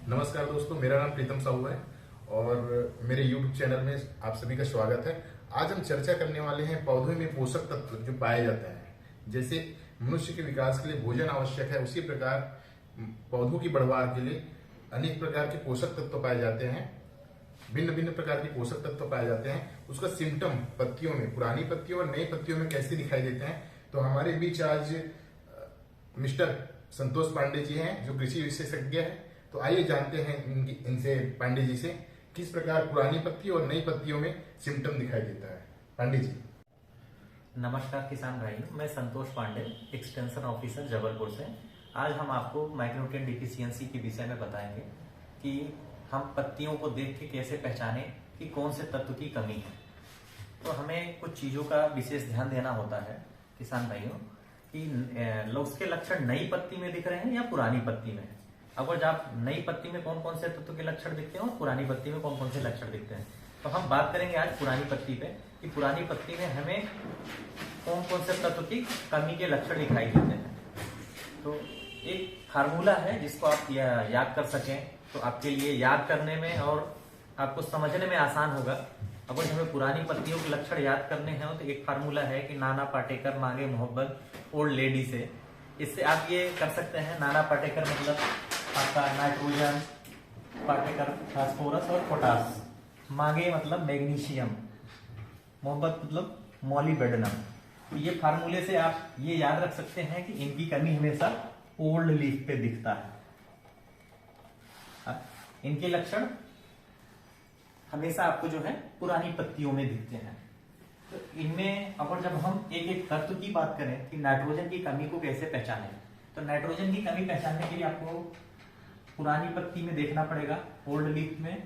नमस्कार दोस्तों, मेरा नाम प्रीतम साहू है और मेरे YouTube चैनल में आप सभी का स्वागत है। आज हम चर्चा करने वाले हैं पौधों में पोषक तत्व जो पाए जाते हैं। जैसे मनुष्य के विकास के लिए भोजन आवश्यक है, उसी प्रकार पौधों की बढ़वार के लिए अनेक प्रकार के पोषक तत्व पाए जाते हैं। भिन्न भिन्न प्रकार के पोषक तत्व पाए जाते हैं। उसका सिम्टम पत्तियों में, पुरानी पत्तियों और नई पत्तियों में कैसे दिखाई देते हैं, तो हमारे बीच आज मिस्टर संतोष पांडे जी हैं जो कृषि विशेषज्ञ हैं। तो आइए जानते हैं इनसे पांडे जी से किस प्रकार पुरानी पत्ती और नई पत्तियों में सिम्टम दिखाई देता है। पांडे जी। नमस्कार किसान भाइयों, मैं संतोष पांडे, एक्सटेंशन ऑफिसर जबलपुर से। आज हम आपको माइक्रोन्यूट्रिएंट डिफिशियंसी के विषय में बताएंगे कि हम पत्तियों को देख के कैसे पहचाने कि कौन से तत्व की कमी है। तो हमें कुछ चीजों का विशेष ध्यान देना होता है किसान भाइयों कि उसके लक्षण नई पत्ती में दिख रहे हैं या पुरानी पत्ती में। अगर आप नई पत्ती में कौन कौन से तत्व के लक्षण दिखते हैं और पुरानी पत्ती में कौन कौन से लक्षण दिखते हैं, तो हम बात करेंगे आज पुरानी पत्ती पे कि पुरानी पत्ती में हमें कौन कौन से तत्व की कमी के लक्षण दिखाई देते हैं। तो एक फार्मूला है जिसको आप याद कर सकें तो आपके लिए याद करने में और आपको समझने में आसान होगा। अगर हमें पुरानी पत्तियों के लक्षण याद करने हैं तो एक फार्मूला है कि नाना पाटेकर मांगे मोहब्बत ओल्ड लेडी से। इससे आप ये कर सकते हैं, नाना पाटेकर मतलब आपका नाइट्रोजन, पाटेकर फास्फोरस और पोटास, मांगे मतलब मैग्नीशियम, मोहब्बत मतलब मॉलिब्डेनम। तो ये फार्मूले से आप ये याद रख सकते हैं कि इनकी कमी हमेशा ओल्ड लीफ पे दिखता है। इनके लक्षण हमेशा आपको जो है पुरानी पत्तियों में दिखते हैं। तो इनमें अगर जब हम एक एक तत्व की बात करें कि नाइट्रोजन की कमी को कैसे पहचानें, तो नाइट्रोजन की कमी पहचानने के लिए आपको पुरानी पत्ती में देखना पड़ेगा, ओल्ड लीफ में।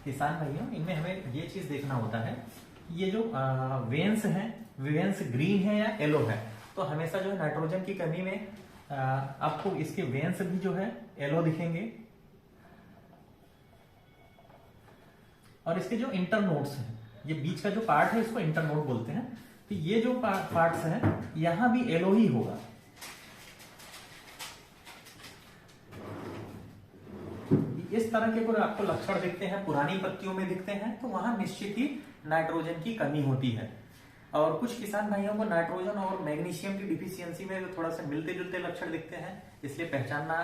किसान भाइयों, इनमें हमें ये चीज देखना होता है, ये जो वेन्स हैं, वेन्स ग्रीन है या येलो है। तो हमेशा जो है नाइट्रोजन की कमी में आपको इसके वेन्स भी जो है येलो दिखेंगे और इसके जो इंटरनोड्स हैं, ये बीच का जो पार्ट है इसको इंटरनोड बोलते हैं। तो ये जो पार्ट्स हैं यहां भी येलो ही होगा। इस तरह के अगर आपको लक्षण दिखते हैं, पुरानी पत्तियों में दिखते हैं, तो वहां निश्चित ही नाइट्रोजन की कमी होती है। और कुछ किसान भाइयों को नाइट्रोजन और मैग्नीशियम की डिफिशियंसी में थोड़ा सा मिलते जुलते लक्षण दिखते हैं, इसलिए पहचानना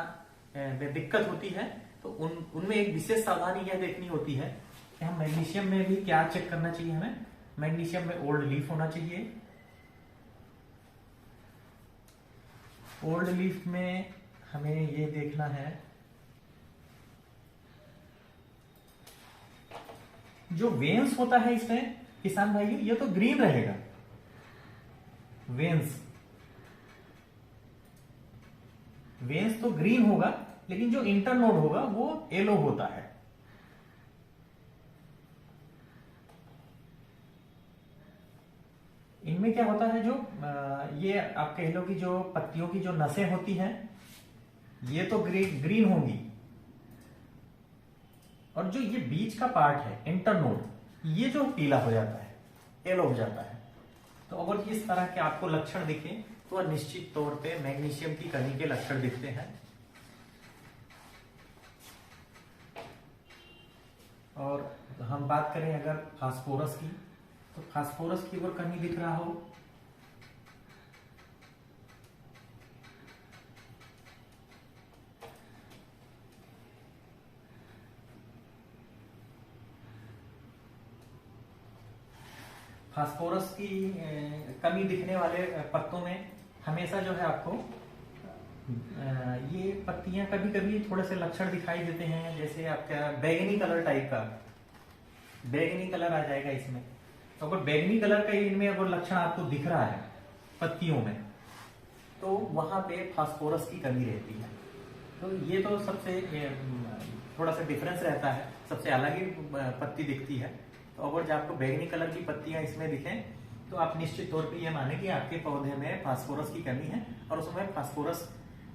में दिक्कत होती है। तो उनमें एक विशेष सावधानी यह देखनी होती है कि हम मैग्नीशियम में भी क्या चेक करना चाहिए। हमें मैग्नीशियम में ओल्ड लीफ होना चाहिए। ओल्ड लीफ में हमें ये देखना है जो वेन्स होता है इसमें किसान भाइयों, ये तो ग्रीन रहेगा। वेन्स तो ग्रीन होगा, लेकिन जो इंटरनोड होगा वो येलो होता है। इनमें क्या होता है, जो ये आप कह लो कि जो पत्तियों की जो नसें होती हैं ये तो ग्रीन होंगी, और जो ये बीच का पार्ट है इंटरनोड, ये जो पीला हो जाता है, येलो हो जाता है। तो अगर इस तरह के आपको लक्षण दिखे तो निश्चित तौर पे मैग्नीशियम की कमी के लक्षण दिखते हैं। और हम बात करें अगर फास्फोरस की, तो फास्फोरस की अगर कमी दिख रहा हो फास्फोरस की कमी दिखने वाले पत्तों में हमेशा जो है आपको ये पत्तियां कभी कभी थोड़े से लक्षण दिखाई देते हैं, जैसे आपका बैगनी कलर टाइप का, बैगनी कलर आ जाएगा इसमें। तो अगर बैगनी कलर का इनमें अगर लक्षण आपको दिख रहा है पत्तियों में, तो वहां पे फास्फोरस की कमी रहती है। तो ये तो सबसे थोड़ा सा डिफरेंस रहता है, सबसे अलग ही पत्ती दिखती है। तो अगर आपको बैगनी कलर की पत्तियां इसमें दिखें तो आप निश्चित तौर पे ये माने कि आपके पौधे में फास्फोरस की कमी है और उसमें फास्फोरस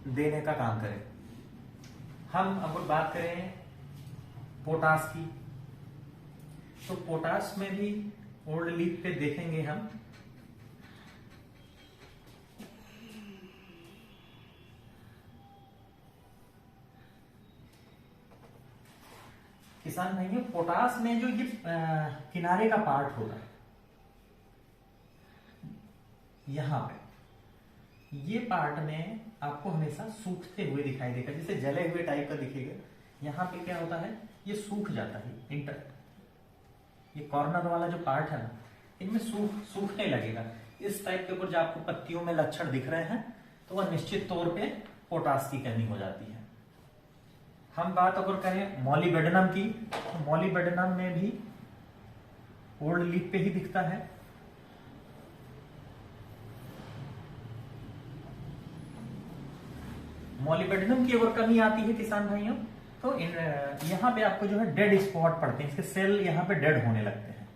देने का काम करें। हम अगर बात करें पोटास की, तो पोटास में भी ओल्ड लीफ पे देखेंगे हम किसान भाइयों, पोटास में जो ये किनारे का पार्ट होगा यहां पे, ये पार्ट में आपको हमेशा सूखते हुए दिखाई देगा, जैसे जले हुए टाइप का दिखेगा। यहाँ पे क्या होता है, ये सूख जाता है इंटर, ये कॉर्नर वाला जो पार्ट है ना, इनमें सूखने लगेगा। इस टाइप के ऊपर जो आपको पत्तियों में लक्षण दिख रहे हैं, तो वह निश्चित तौर पे पोटास की कमी हो जाती है। हम बात अगर करें मॉलिबेडनम की, तो मॉलिबेडनम में भी ओल्ड लीफ पे ही दिखता है। मॉलिबेडनम की अगर कमी आती है किसान भाइयों, तो यहाँ पे आपको जो है डेड स्पॉट पड़ते हैं, इसके सेल यहाँ पे डेड होने लगते हैं।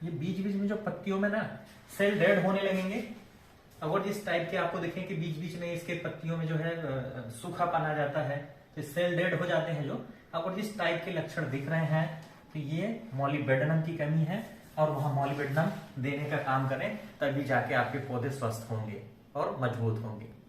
ये बीच बीच में जो पत्तियों में ना सेल डेड होने लगेंगे। अगर इस टाइप के आपको देखें कि बीच बीच में इसके पत्तियों में जो है सूखापन आ जाता है, तो सेल डेड हो जाते हैं। जो अगर इस टाइप के लक्षण दिख रहे हैं, तो ये मॉलिबेडनम की कमी है, और वहां मॉलिबेडनम देने का काम करें, तभी जाके आपके पौधे स्वस्थ होंगे और मजबूत होंगे।